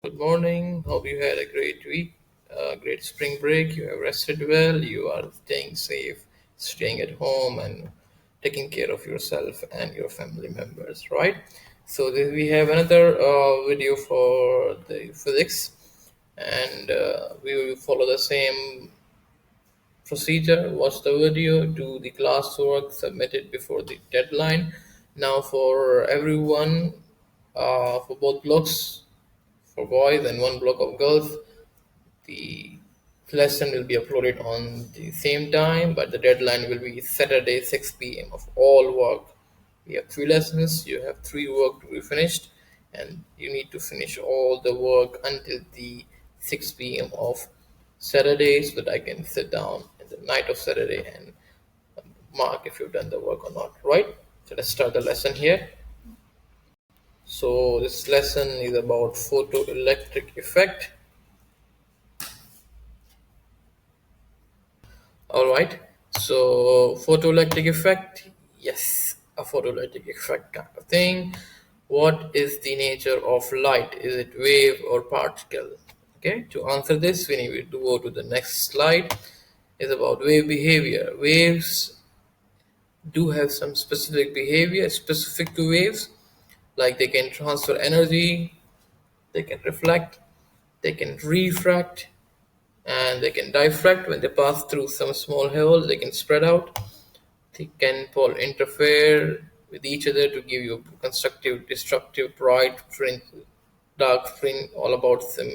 Good morning. Hope you had a great week, great spring break. You have rested well. You are staying safe, staying at home, and taking care of yourself and your family members, right? So we have another video for the physics, and we will follow the same procedure. Watch the video, do the classwork, submit it before the deadline. Now, for everyone, for both blocks, for boys and one block of girls. The lesson will be uploaded on the same time, but the deadline will be Saturday 6 p.m. of all work. We have three lessons, you have three work to be finished, and you need to finish all the work until the 6 p.m. of Saturday so that I can sit down in the night of Saturday and mark if you've done the work or not, right? So let's start the lesson here. So this lesson is about photoelectric effect. All right. So photoelectric effect, yes, a photoelectric effect kind of thing. What is the nature of light? Is it wave or particle? Okay. To answer this, we need to go to the next slide. Is about wave behavior. Waves do have some specific behavior specific to waves, like they can transfer energy, they can reflect, they can refract, and they can diffract. When they pass through some small hole, they can spread out. They can pull interfere with each other to give you constructive, destructive, bright, print, dark print, all about some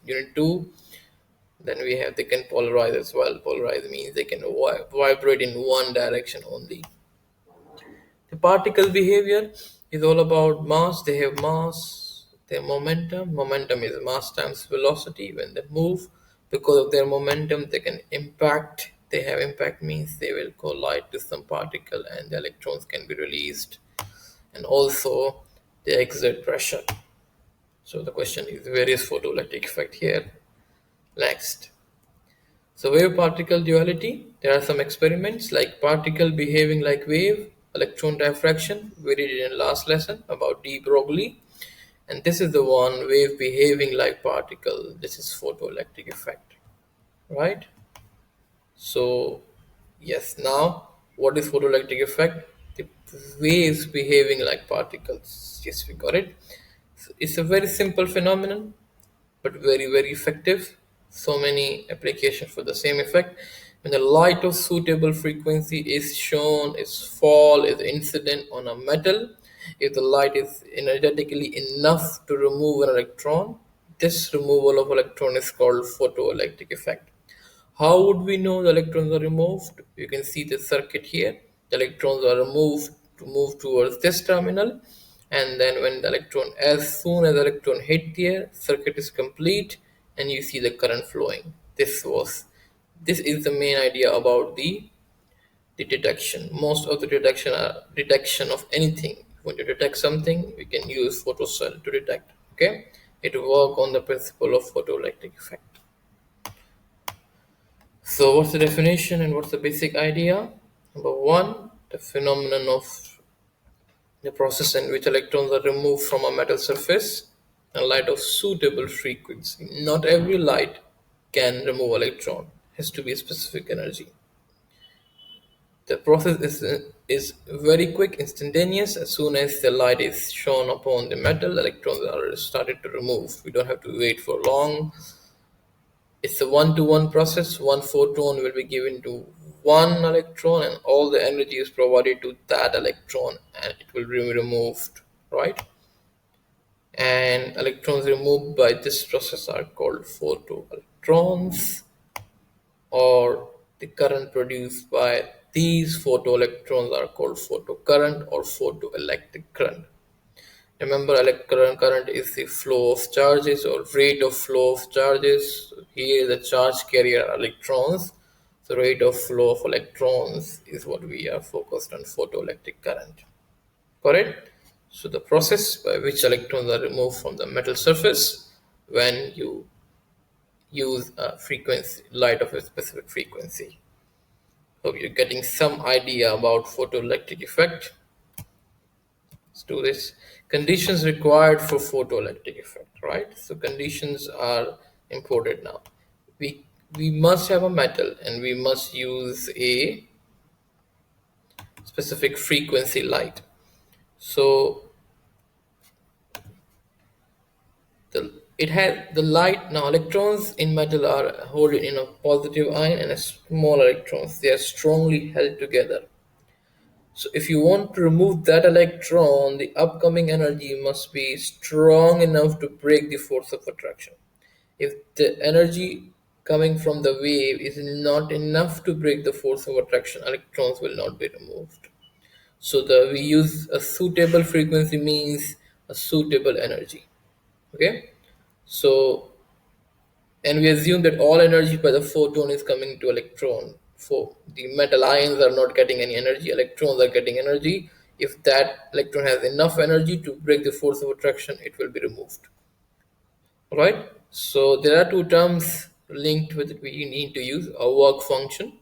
unit 2. Then we have they can polarize as well. Polarize means they can vibrate in one direction only. The particle behavior is all about mass. They have mass, their momentum. Momentum is mass times velocity. When they move, because of their momentum, they can impact. They have impact means they will collide with some particle and the electrons can be released. And also, they exert pressure. So the question is, where is photoelectric effect here? Next. So wave particle duality, there are some experiments like particle behaving like wave, electron diffraction, we did it in last lesson about de Broglie, and this is the one wave behaving like particle. This is photoelectric effect, right? So yes, now what is photoelectric effect? The waves behaving like particles. Yes, we got it. So it's a very simple phenomenon but very effective. So many applications for the same effect. When the light of suitable frequency is shown, its fall is incident on a metal. If the light is energetically enough to remove an electron, this removal of electron is called photoelectric effect. How would we know the electrons are removed? You can see the circuit here. The electrons are removed to move towards this terminal, and then when the electron, as soon as the electron hit here, circuit is complete, and you see the current flowing. This is the main idea about the detection. Most of the detection are detection of anything. When you detect something, we can use photocell to detect. Okay, it will work on the principle of photoelectric effect. So, what's the definition and what's the basic idea? Number one, the phenomenon of the process in which electrons are removed from a metal surface and light of suitable frequency. Not every light can remove electron. It has to be a specific energy. The process is very quick, instantaneous. As soon as the light is shone upon the metal, electrons are started to remove. We don't have to wait for long. It's a one-to-one process. One photon will be given to one electron, and all the energy is provided to that electron, and it will be removed, right? And electrons removed by this process are called photoelectrons, or the current produced by these photoelectrons are called photocurrent or photoelectric current. Remember, electron current is the flow of charges or rate of flow of charges. Here, the charge carrier are electrons. So, rate of flow of electrons is what we are focused on photoelectric current. Correct? So, the process by which electrons are removed from the metal surface when you use a frequency, light of a specific frequency. Hope you're getting some idea about photoelectric effect. Let's do this. conditions required for photoelectric effect, right? So conditions are imported now. We must have a metal and we must use a specific frequency light. So it has the light now. Electrons in metal are held in a positive ion and a small electrons. They are strongly held together. So if you want to remove that electron, the upcoming energy must be strong enough to break the force of attraction. If the energy coming from the wave is not enough to break the force of attraction, electrons will not be removed. So we use a suitable frequency means a suitable energy. Okay. So and we assume that all energy by the photon is coming to electron. For the metal ions are not getting any energy, electrons are getting energy. If that electron has enough energy to break the force of attraction, it will be removed. Right? So there are two terms linked with it we need to use: a work function,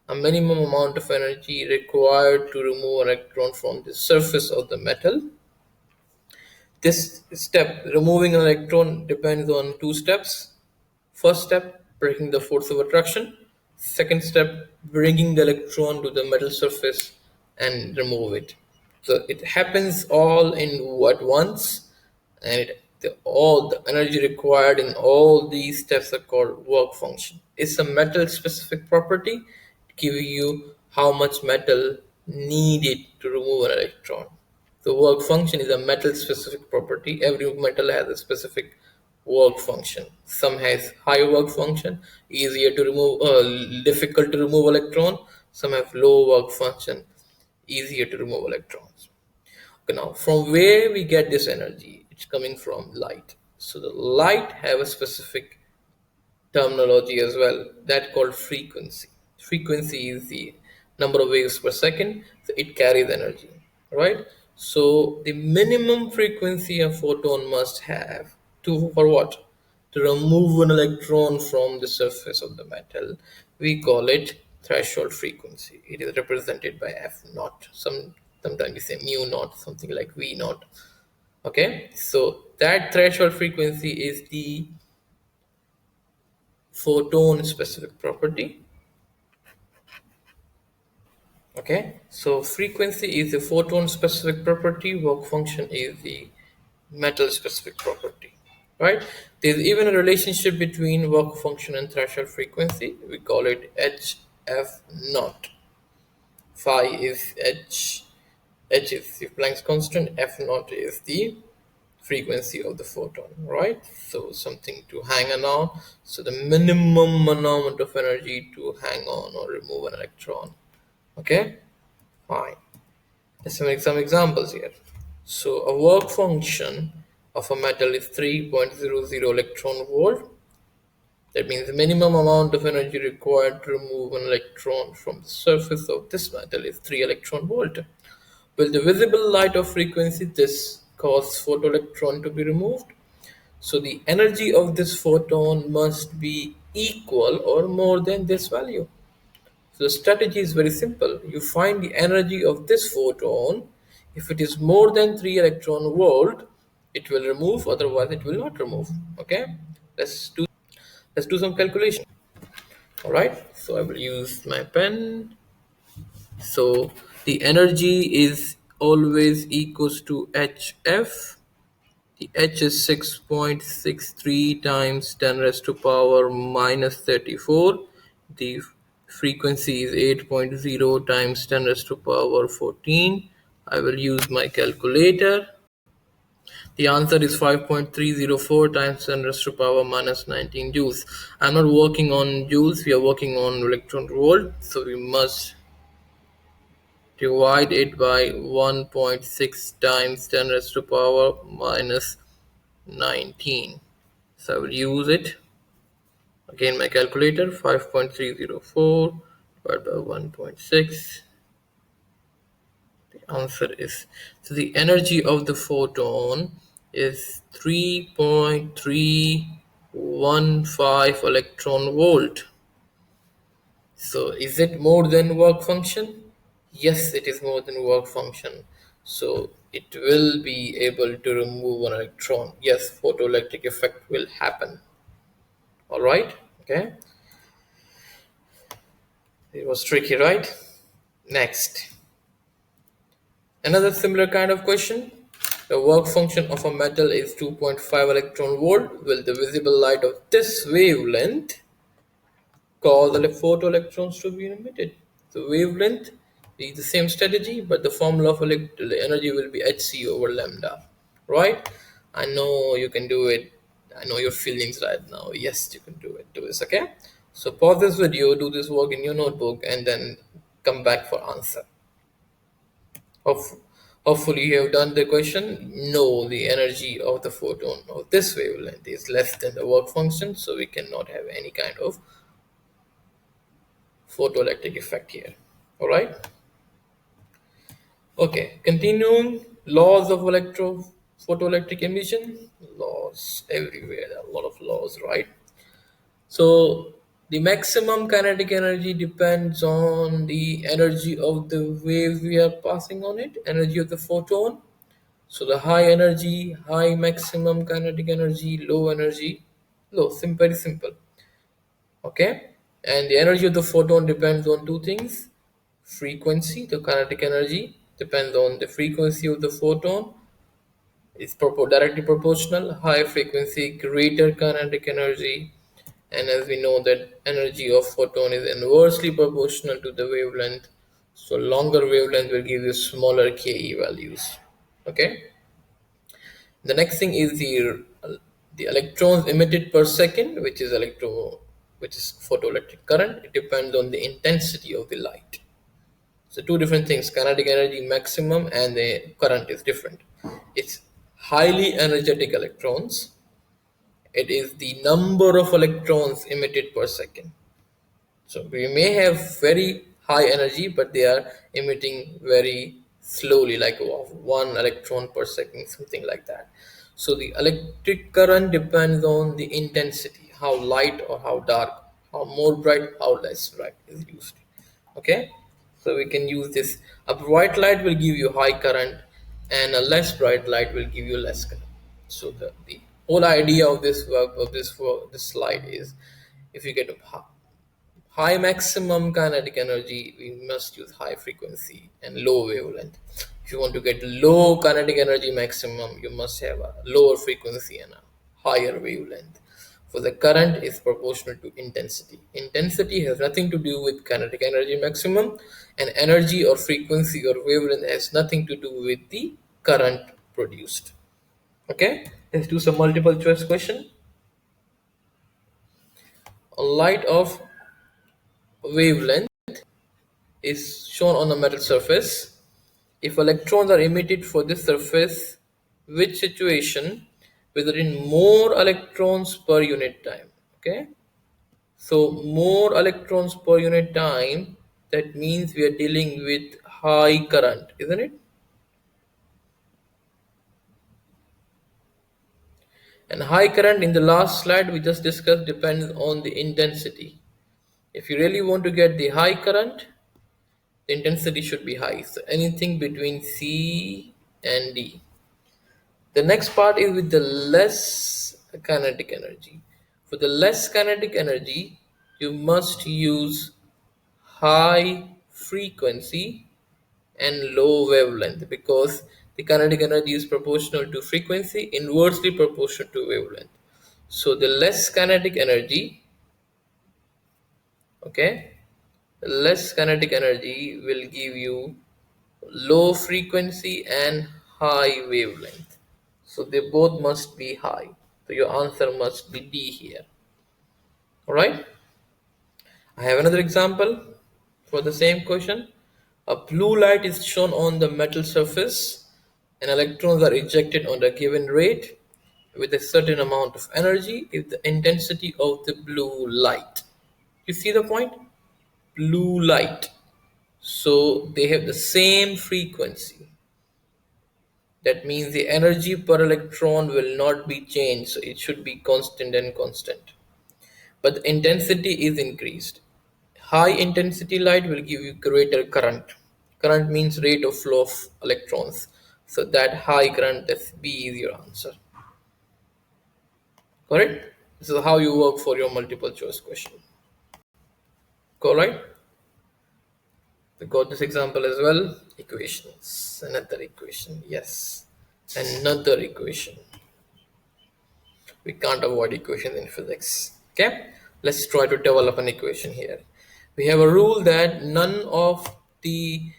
a minimum amount of energy required to remove an electron from the surface of the metal. This step, removing an electron, depends on two steps. First step, breaking the force of attraction. Second step, bringing the electron to the metal surface and remove it. So it happens all in at once, and all the energy required in all these steps are called work function. It's a metal specific property, giving you how much metal needed to remove an electron. The work function is a metal specific property. Every metal has a specific work function. Some has high work function, easier to remove, difficult to remove electron. Some have low work function, easier to remove electrons. Okay, now from where we get this energy? It's coming from light. So the light have a specific terminology as well that called frequency. Frequency is the number of waves per second, so it carries energy, right? So the minimum frequency a photon must have to for what? To remove an electron from the surface of the metal. We call it threshold frequency. It is represented by F naught. Sometimes we say mu naught, something like V naught. Okay, so that threshold frequency is the photon specific property. Okay, so frequency is the photon specific property, work function is the metal specific property, right? There's even a relationship between work function and threshold frequency. We call it hf naught. Phi is h is the Planck's constant, f naught is the frequency of the photon, right? So something to hang on. So the minimum amount of energy to hang on or remove an electron. Okay, fine. Let's make some examples here. So a work function of a metal is 3.00 electron volt. That means the minimum amount of energy required to remove an electron from the surface of this metal is 3 electron volt. With the visible light of frequency, this causes photoelectron to be removed. So the energy of this photon must be equal or more than this value. So the strategy is very simple. You find the energy of this photon. If it is more than 3 electron volt, it will remove, otherwise it will not remove. Okay? Let's do some calculation. Alright, so I will use my pen. So the energy is always equals to HF. The H is 6.63 times 10 raised to power minus 34. The frequency is 8.0 times 10 raised to power 14. I will use my calculator. The answer is 5.304 times 10 raised to power minus 19 joules. I'm not working on joules, we are working on electron volt. So we must divide it by 1.6 times 10 raised to power minus 19. So I will use it. Again, my calculator, 5.304 divided by 1.6. The answer is, so the energy of the photon is 3.315 electron volt. So is it more than work function? Yes, it is more than work function. So it will be able to remove an electron. Yes, photoelectric effect will happen. All right. Okay. It was tricky, right? Next, another similar kind of question. The work function of a metal is 2.5 electron volt. Will the visible light of this wavelength cause the photoelectrons to be emitted? The wavelength is the same strategy, but the formula of energy will be Hc over lambda, right? I know you can do it. I know your feelings right now. Yes, you can do it. Do this, okay? So pause this video, do this work in your notebook, and then come back for answer. Hope- Hopefully you have done the question. No, the energy of the photon of this wavelength is less than the work function, so we cannot have any kind of photoelectric effect here. All right. Okay. Continuing laws of photoelectric emission. Laws everywhere. There are a lot of laws, right? So the maximum kinetic energy depends on the energy of the wave we are passing on it, energy of the photon. So the high energy, high maximum kinetic energy, low energy, low. Very simple. Okay, and the energy of the photon depends on two things: frequency. The kinetic energy depends on the frequency of the photon. It's directly proportional. High frequency, greater kinetic energy, and as we know that energy of photon is inversely proportional to the wavelength. So longer wavelength will give you smaller Ke values. Okay. The next thing is the electrons emitted per second, which is photoelectric current. It depends on the intensity of the light. So two different things: kinetic energy maximum and the current is different. It's highly energetic electrons. It is the number of electrons emitted per second. So we may have very high energy, but they are emitting very slowly, like 1 electron per second, something like that. So the electric current depends on the intensity, how light or how dark, how more bright, how less bright is used. Okay, so we can use this. A bright light will give you high current, and a less bright light will give you less current. So the whole idea of this slide is, if you get a high maximum kinetic energy, we must use high frequency and low wavelength. If you want to get low kinetic energy maximum, you must have a lower frequency and a higher wavelength. For the current is proportional to intensity. Intensity has nothing to do with kinetic energy maximum, and energy or frequency or wavelength has nothing to do with the current produced. Okay, let's do some multiple choice question. A light of wavelength is shown on a metal surface. If electrons are emitted for this surface, which situation whether in more electrons per unit time? Okay, so more electrons per unit time, that means we are dealing with high current, isn't it? And high current in the last slide we just discussed depends on the intensity. If you really want to get the high current, the intensity should be high. So anything between C and D. The next part is with the less kinetic energy. For the less kinetic energy, you must use high frequency and low wavelength, because the kinetic energy is proportional to frequency, inversely proportional to wavelength. So the less kinetic energy, okay, the less kinetic energy will give you low frequency and high wavelength. So they both must be high. So your answer must be D here. Alright. I have another example for the same question. A blue light is shown on the metal surface and electrons are ejected on a given rate with a certain amount of energy if the intensity of the blue light. You see the point? Blue light. So they have the same frequency. That means the energy per electron will not be changed, so it should be constant and constant. But the intensity is increased. High intensity light will give you greater current. Current means rate of flow of electrons. So that high current, that's B is your answer. Correct? This is how you work for your multiple choice question. Correct? We got this example as well. Equations. Another equation. Yes. Another equation. We can't avoid equations in physics. Okay? Let's try to develop an equation here. We have a rule that none of the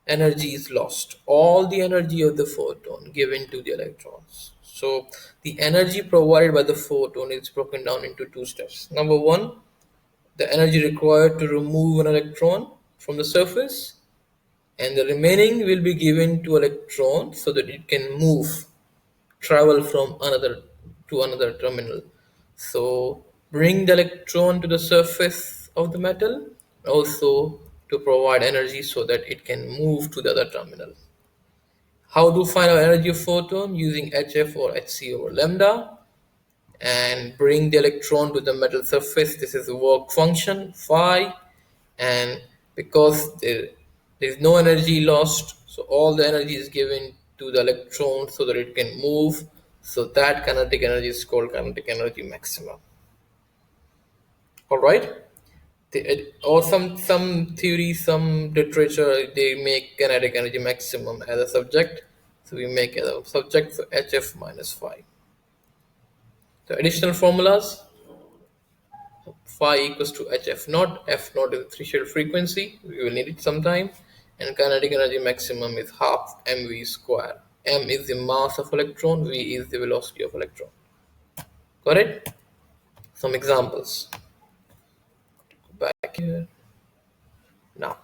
energy is lost. All the energy of the photon given to the electrons. So the energy provided by the photon is broken down into two steps. Number one, the energy required to remove an electron from the surface, and the remaining will be given to electron so that it can move, travel from another to another terminal. So bring the electron to the surface of the metal, also to provide energy so that it can move to the other terminal. How to find out energy of photon? Using HF or Hc over lambda, and bring the electron to the metal surface. This is the work function phi, and because there is no energy lost, so all the energy is given to the electron so that it can move. So that kinetic energy is called kinetic energy maximum. All right. Or some theory, some literature, they make kinetic energy maximum as a subject. So we make as a subject, so HF minus phi. The additional formulas: phi equals to hf naught. F naught is the threshold frequency. We will need it sometime. And kinetic energy maximum is half mv square. M is the mass of electron. V is the velocity of electron. Correct? Some examples. Back here. Now,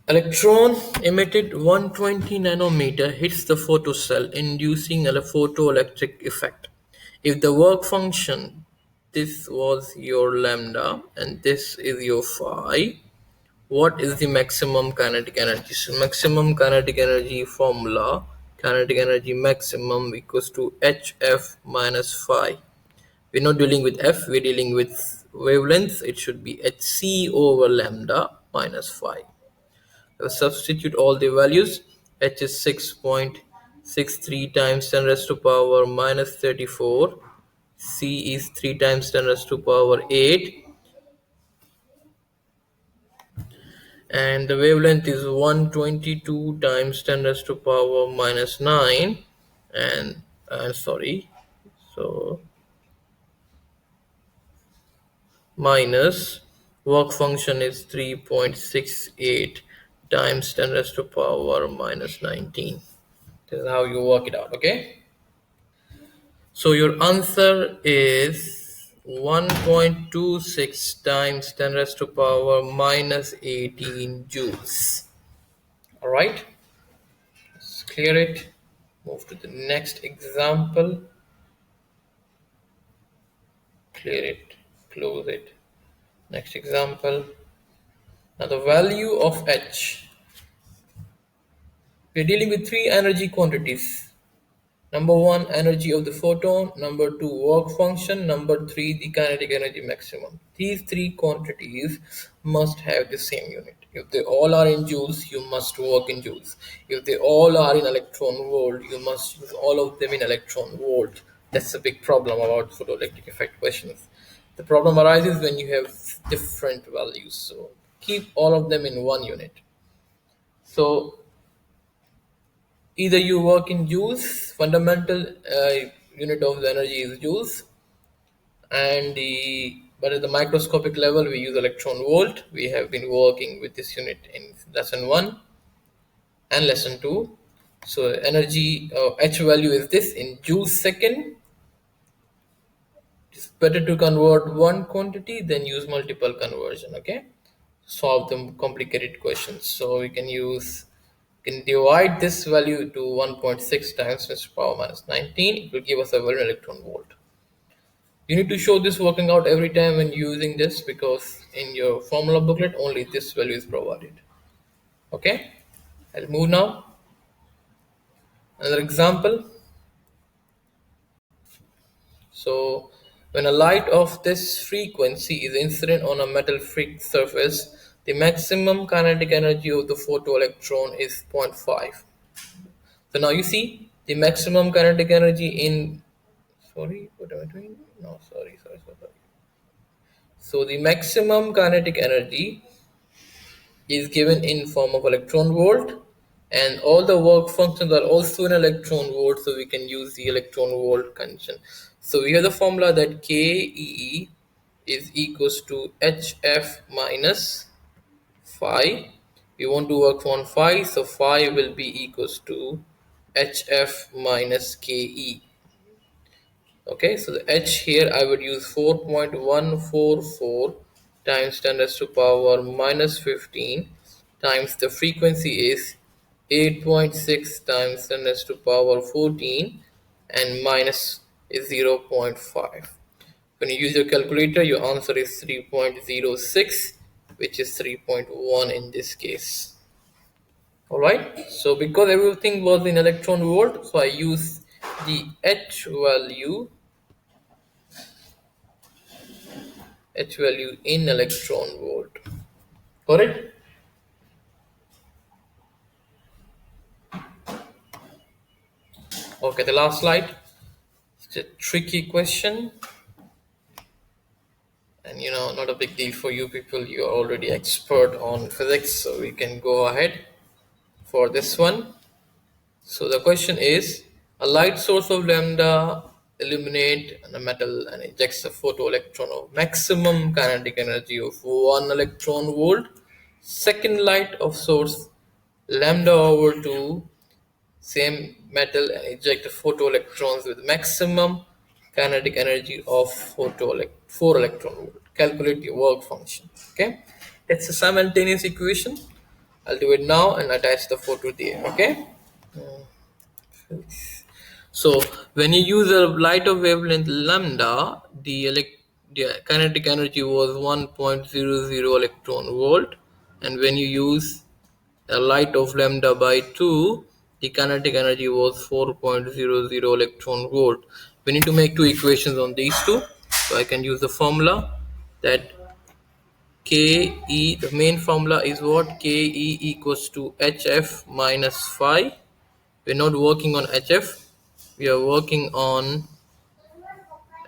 electron emitted 120 nanometer hits the photocell, inducing a photoelectric effect. If the work function, this was your lambda and this is your phi, what is the maximum kinetic energy? So maximum kinetic energy formula, kinetic energy maximum equals to hf minus phi. We're not dealing with f, we're dealing with wavelength. It should be hc over lambda minus phi. Substitute all the values. H is 6.63 times 10 raised to power minus 34. C is 3 times 10 raised to power 8. And the wavelength is 122 times 10 raised to power minus 9. And sorry, so minus work function is 3.68 times 10 raised to power minus 19. This is how you work it out, okay? So your answer is 1.26 times 10 raised to power minus 18 joules. All right, let's clear it. Move to the next example. Clear it, close it. Next example. Now the value of H. We're dealing with three energy quantities. Number one, energy of the photon. Number two, work function. Number three, the kinetic energy maximum. These three quantities must have the same unit. If they all are in joules, you must work in joules. If they all are in electron volt, you must use all of them in electron volt. That's a big problem about photoelectric effect questions. The problem arises when you have different values. So keep all of them in one unit. So either you work in joules, fundamental unit of the energy is joules, and but at the microscopic level we use electron volt. We have been working with this unit in lesson 1 and lesson 2. So energy H value is this in joules second. It's better to convert one quantity than use multiple conversion. Okay, solve the complicated questions. So we can divide this value to 1.6 times 10 to the power minus 19. It will give us a 1 electron volt. You need to show this working out every time when using this, because in your formula booklet only this value is provided. Okay, I'll move now. Another example. So when a light of this frequency is incident on a metal surface, the maximum kinetic energy of the photoelectron is 0.5. So now you see the maximum kinetic energy in, sorry, what am I doing? No, sorry. So the maximum kinetic energy is given in form of electron volt, and all the work functions are also in electron volt, so we can use the electron volt condition. So we have the formula that KE is equals to HF minus phi. We want to work on phi, so phi will be equals to HF minus KE. Okay, so the H here I would use 4.144 times 10 raised to power minus 15 times the frequency is 8.6 times 10 raised to power 14 and minus is 0.5. When you use your calculator, your answer is 3.06, which is 3.1 in this case. Alright, so because everything was in electron volt, so I use the H value in electron volt. Correct? Okay, the last slide. It's a tricky question, and not a big deal for you people. You're already expert on physics, so we can go ahead for this one. So the question is: a light source of lambda illuminate a metal and ejects a photoelectron of maximum kinetic energy of 1 electron volt. Second light of source lambda over 2 same metal and eject photoelectrons with maximum kinetic energy of 4 electron volt. Calculate your work function. Okay, it's a simultaneous equation. I'll do it now and attach the photo there. Okay. So when you use a light of wavelength lambda, the kinetic energy was 1.00 electron volt, and when you use a light of lambda by 2, the kinetic energy was 4.00 electron volt. We need to make two equations on these two. So I can use the formula that KE, the main formula is what? KE equals to HF minus phi. We're not working on HF, we are working on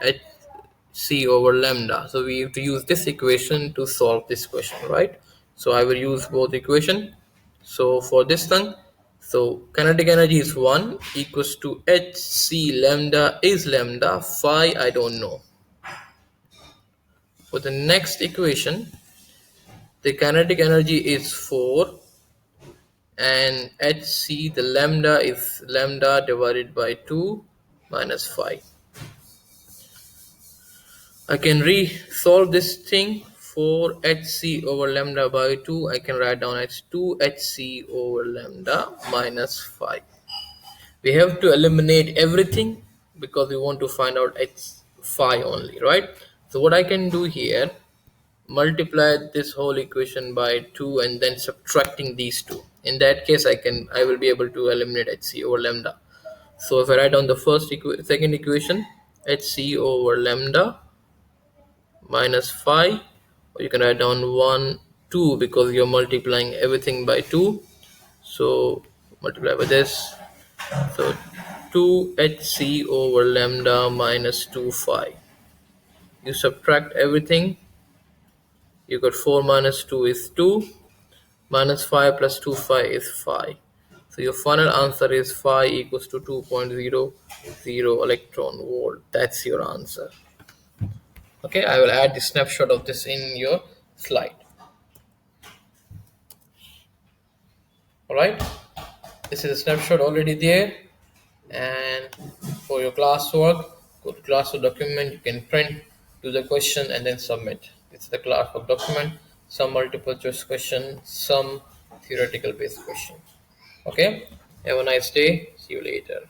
HC over lambda. So we have to use this equation to solve this question, right? So I will use both equation. So for this thing, so kinetic energy is 1 equals to HC lambda is lambda, phi I don't know. For the next equation, the kinetic energy is 4 and HC, the lambda is lambda divided by 2 minus phi. I can solve this thing for HC over lambda by 2. I can write down as 2 HC over lambda minus phi. We have to eliminate everything because we want to find out H phi only, right? So what I can do here, multiply this whole equation by 2 and then subtracting these two. In that case, I will be able to eliminate HC over lambda. So if I write down the second equation, HC over lambda minus phi, or you can write down 1 2 because you're multiplying everything by 2, so multiply by this, so 2 HC over lambda minus 2 phi. You subtract everything, you got 4 minus 2 is 2, minus 5 plus 2 phi is phi. So your final answer is phi equals to 2.00 electron volt. That's your answer. Okay, I will add the snapshot of this in your slide. Alright, this is a snapshot already there, and for your classwork, go to classwork document, you can print, do the question and then submit. It's the classwork document, some multiple choice question, some theoretical based question. Okay, have a nice day, see you later.